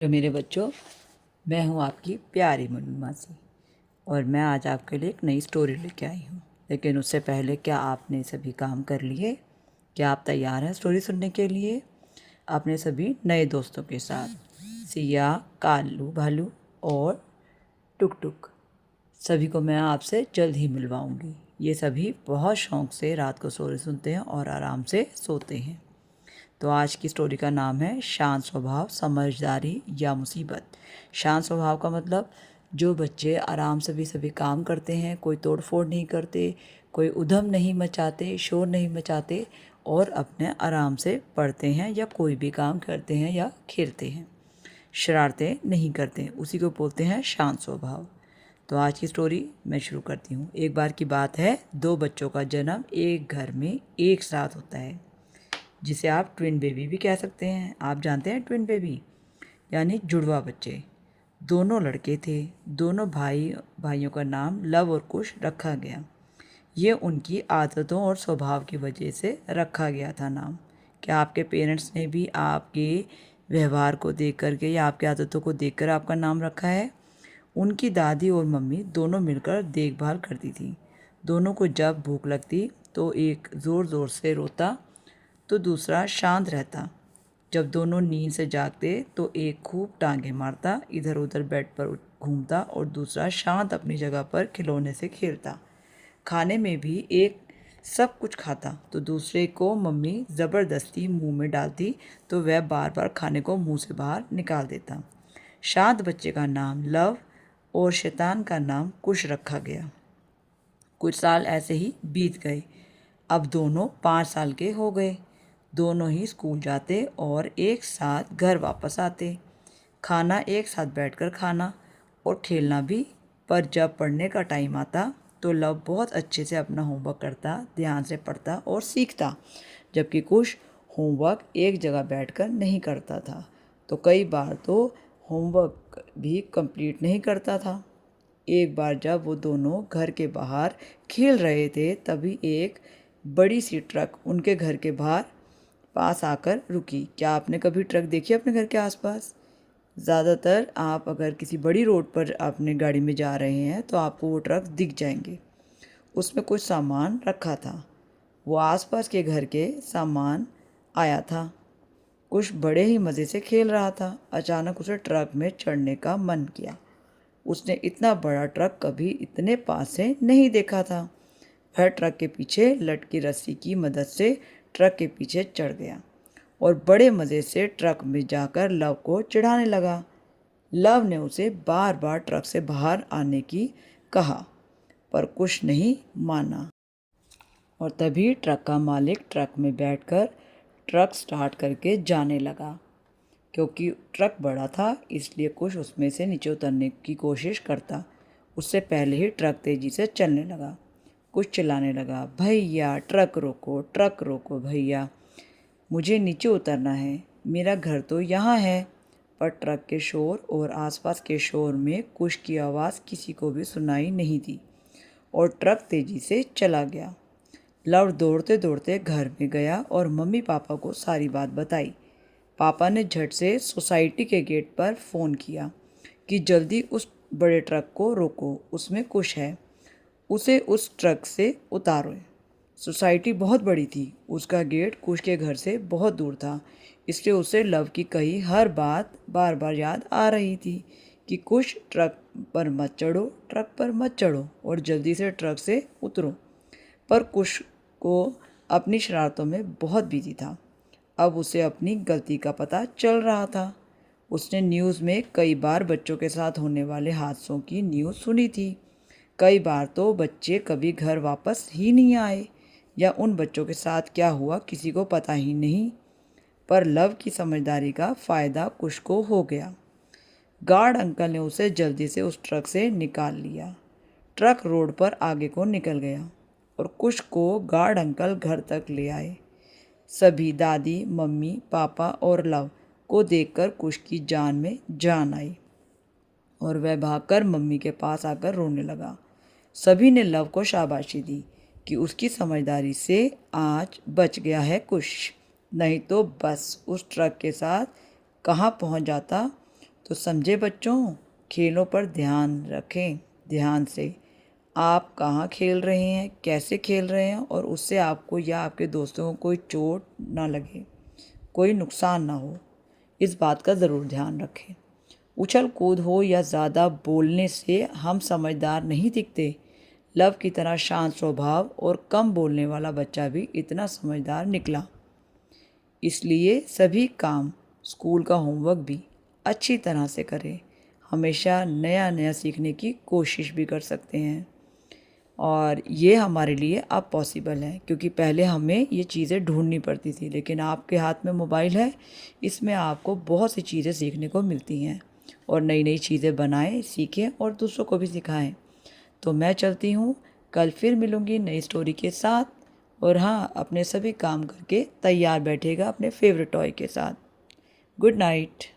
तो मेरे बच्चों, मैं हूँ आपकी प्यारी मम्मी मासी और मैं आज आपके लिए एक नई स्टोरी लेके आई हूँ। लेकिन उससे पहले क्या आपने सभी काम कर लिए? क्या आप तैयार हैं स्टोरी सुनने के लिए अपने सभी नए दोस्तों के साथ? सिया, कालू भालू और टुक टुक सभी को मैं आपसे जल्द ही मिलवाऊंगी। ये सभी बहुत शौक से रात को स्टोरी सुनते हैं और आराम से सोते हैं। तो आज की स्टोरी का नाम है शांत स्वभाव, समझदारी या मुसीबत। शांत स्वभाव का मतलब जो बच्चे आराम से भी सभी काम करते हैं, कोई तोड़ फोड़ नहीं करते, कोई उधम नहीं मचाते, शोर नहीं मचाते और अपने आराम से पढ़ते हैं या कोई भी काम करते हैं या खेलते हैं, शरारतें नहीं करते, उसी को बोलते हैं शांत स्वभाव। तो आज की स्टोरी मैं शुरू करती हूँ। एक बार की बात है, दो बच्चों का जन्म एक घर में एक साथ होता है, जिसे आप ट्विन बेबी भी कह सकते हैं। आप जानते हैं ट्विन बेबी यानी जुड़वा बच्चे। दोनों लड़के थे। दोनों भाइयों का नाम लव और कुश रखा गया। ये उनकी आदतों और स्वभाव की वजह से रखा गया था नाम। क्या आपके पेरेंट्स ने भी आपके व्यवहार को देख करके या आपकी आदतों को देखकर आपका नाम रखा है? उनकी दादी और मम्मी दोनों मिलकर देखभाल करती थी। दोनों को जब भूख लगती तो एक ज़ोर ज़ोर से रोता तो दूसरा शांत रहता। जब दोनों नींद से जागते तो एक खूब टांगे मारता, इधर उधर बेड पर घूमता और दूसरा शांत अपनी जगह पर खिलौने से खेलता। खाने में भी एक सब कुछ खाता तो दूसरे को मम्मी ज़बरदस्ती मुंह में डालती तो वह बार बार खाने को मुंह से बाहर निकाल देता। शांत बच्चे का नाम लव और शैतान का नाम कुश रखा गया। कुछ साल ऐसे ही बीत गए। अब दोनों 5 साल के हो गए। दोनों ही स्कूल जाते और एक साथ घर वापस आते। खाना एक साथ बैठकर खाना और खेलना भी। पर जब पढ़ने का टाइम आता तो लव बहुत अच्छे से अपना होमवर्क करता, ध्यान से पढ़ता और सीखता, जबकि कुश होमवर्क एक जगह बैठकर नहीं करता था। तो कई बार तो होमवर्क भी कंप्लीट नहीं करता था। एक बार जब वो दोनों घर के बाहर खेल रहे थे तभी एक बड़ी सी ट्रक उनके घर के बाहर पास आकर रुकी। क्या आपने कभी ट्रक देखी अपने घर के आसपास? ज़्यादातर आप अगर किसी बड़ी रोड पर अपने गाड़ी में जा रहे हैं तो आपको वो ट्रक दिख जाएंगे। उसमें कुछ सामान रखा था। वो आसपास के घर के सामान आया था। कुछ बड़े ही मज़े से खेल रहा था। अचानक उसे ट्रक में चढ़ने का मन किया। उसने इतना बड़ा ट्रक कभी इतने पास से नहीं देखा था। वह ट्रक के पीछे लटकी रस्सी की मदद से ट्रक के पीछे चढ़ गया और बड़े मज़े से ट्रक में जाकर लव को चिढ़ाने लगा। लव ने उसे बार बार ट्रक से बाहर आने की कहा, पर कुछ नहीं माना। और तभी ट्रक का मालिक ट्रक में बैठकर ट्रक स्टार्ट करके जाने लगा। क्योंकि ट्रक बड़ा था इसलिए कुछ उसमें से नीचे उतरने की कोशिश करता। उससे पहले ही ट्रक तेज़ी से चलने लगा। कुछ चिल्लाने लगा, भैया ट्रक रोको भैया, मुझे नीचे उतरना है, मेरा घर तो यहाँ है। पर ट्रक के शोर और आसपास के शोर में कुछ की आवाज़ किसी को भी सुनाई नहीं दी और ट्रक तेज़ी से चला गया। लव दौड़ते दौड़ते घर में गया और मम्मी पापा को सारी बात बताई। पापा ने झट से सोसाइटी के गेट पर फ़ोन किया कि जल्दी उस बड़े ट्रक को रोको, उसमें कुछ है, उसे उस ट्रक से उतारो। सोसाइटी बहुत बड़ी थी। उसका गेट कुश के घर से बहुत दूर था, इसलिए उसे लव की कही हर बात बार बार याद आ रही थी कि कुश ट्रक पर मत चढ़ो और जल्दी से ट्रक से उतरो। पर कुश को अपनी शरारतों में बहुत बिजी था। अब उसे अपनी गलती का पता चल रहा था। उसने न्यूज़ में कई बार बच्चों के साथ होने वाले हादसों की न्यूज़ सुनी थी। कई बार तो बच्चे कभी घर वापस ही नहीं आए या उन बच्चों के साथ क्या हुआ किसी को पता ही नहीं। पर लव की समझदारी का फ़ायदा कुश को हो गया। गार्ड अंकल ने उसे जल्दी से उस ट्रक से निकाल लिया। ट्रक रोड पर आगे को निकल गया और कुश को गार्ड अंकल घर तक ले आए। सभी दादी, मम्मी, पापा और लव को देखकर कुश की जान में जान आई और वह भागकर मम्मी के पास आकर रोने लगा। सभी ने लव को शाबाशी दी कि उसकी समझदारी से आज बच गया है कुश, नहीं तो बस उस ट्रक के साथ कहाँ पहुँच जाता तो समझे बच्चों, खेलों पर ध्यान रखें ध्यान से। आप कहाँ खेल रहे हैं, कैसे खेल रहे हैं, और उससे आपको या आपके दोस्तों को कोई चोट ना लगे, कोई नुकसान ना हो, इस बात का ज़रूर ध्यान रखें। उछल कूद हो या ज़्यादा बोलने से हम समझदार नहीं दिखते। लव की तरह शांत स्वभाव और कम बोलने वाला बच्चा भी इतना समझदार निकला। इसलिए सभी काम, स्कूल का होमवर्क भी अच्छी तरह से करें। हमेशा नया नया सीखने की कोशिश भी कर सकते हैं, और ये हमारे लिए अब पॉसिबल है, क्योंकि पहले हमें ये चीज़ें ढूंढनी पड़ती थी, लेकिन आपके हाथ में मोबाइल है, इसमें आपको बहुत सी चीज़ें सीखने को मिलती हैं, और नई नई चीज़ें बनाएं, सीखें और दूसरों को भी सिखाएं। तो मैं चलती हूँ, कल फिर मिलूँगी नई स्टोरी के साथ। और हाँ, अपने सभी काम करके तैयार बैठेगा अपने फेवरेट टॉय के साथ। Good night.